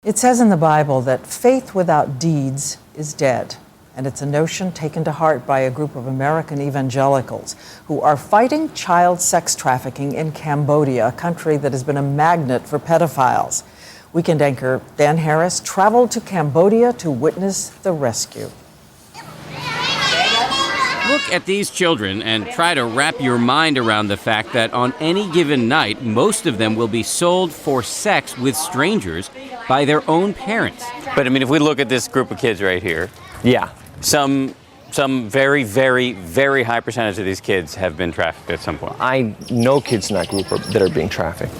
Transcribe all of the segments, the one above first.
It says in the Bible that faith without deeds is dead, and it's a notion taken to heart by a group of American evangelicals who are fighting child sex trafficking in Cambodia, a country that has been a magnet for pedophiles. Weekend anchor Dan Harris traveled to Cambodia to witness the rescue. Look at these children and try to wrap your mind around the fact that on any given night, most of them will be sold for sex with strangers by their own parents. But I mean, if we look at this group of kids right here, yeah, some very, very, very high percentage of these kids have been trafficked at some point. I know kids in that group that are being trafficked.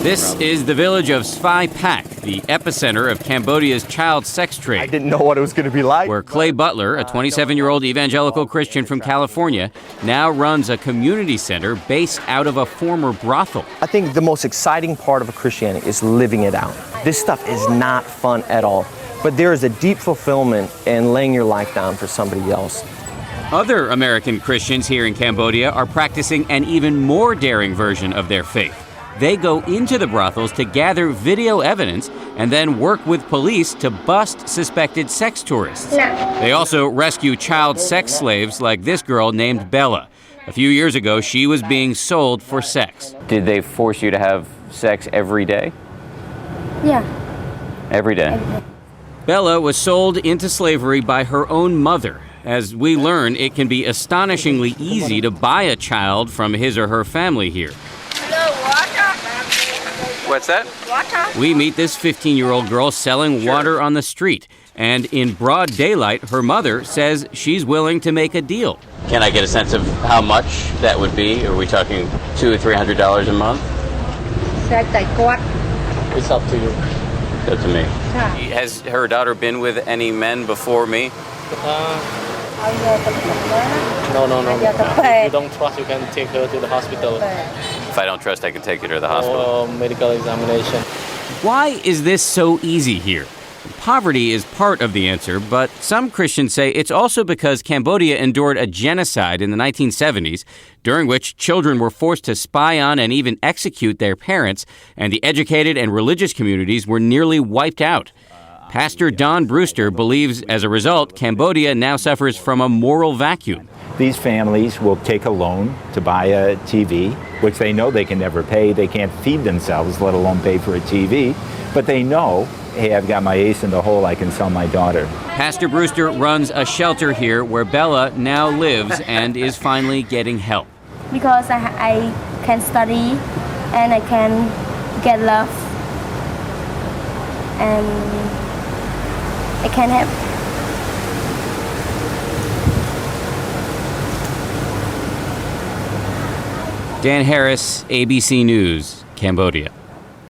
This is the village of Svay Pak, the epicenter of Cambodia's child sex trade. I didn't know what it was going to be like. Where Clay Butler, a 27-year-old evangelical Christian from California, now runs a community center based out of a former brothel. I think the most exciting part of Christianity is living it out. This stuff is not fun at all, but there is a deep fulfillment in laying your life down for somebody else. Other American Christians here in Cambodia are practicing an even more daring version of their faith. They go into the brothels to gather video evidence and then work with police to bust suspected sex tourists. They also rescue child sex slaves like this girl named Bella. A few years ago, she was being sold for sex. Did they force you to have sex every day? Yeah. Every day. Bella was sold into slavery by her own mother. As we learn, it can be astonishingly easy to buy a child from his or her family here. What's that? Water. We meet this 15-year-old girl selling water on the street. And in broad daylight, her mother says she's willing to make a deal. Can I get a sense of how much that would be? Are we talking $200 or $300 a month? It's up to you. Up to me. Has her daughter been with any men before me? No. If you don't trust, you can take her to the hospital. If I don't trust, I can take her to the hospital. Or medical examination. Why is this so easy here? Poverty is part of the answer, but some Christians say it's also because Cambodia endured a genocide in the 1970s, during which children were forced to spy on and even execute their parents, and the educated and religious communities were nearly wiped out. Pastor Don Brewster believes, as a result, Cambodia now suffers from a moral vacuum. These families will take a loan to buy a TV, which they know they can never pay. They can't feed themselves, let alone pay for a TV. But they know, hey, I've got my ace in the hole, I can sell my daughter. Pastor Brewster runs a shelter here where Bella now lives and is finally getting help. Because I can study and I can get love and I can have. Dan Harris, ABC News, Cambodia.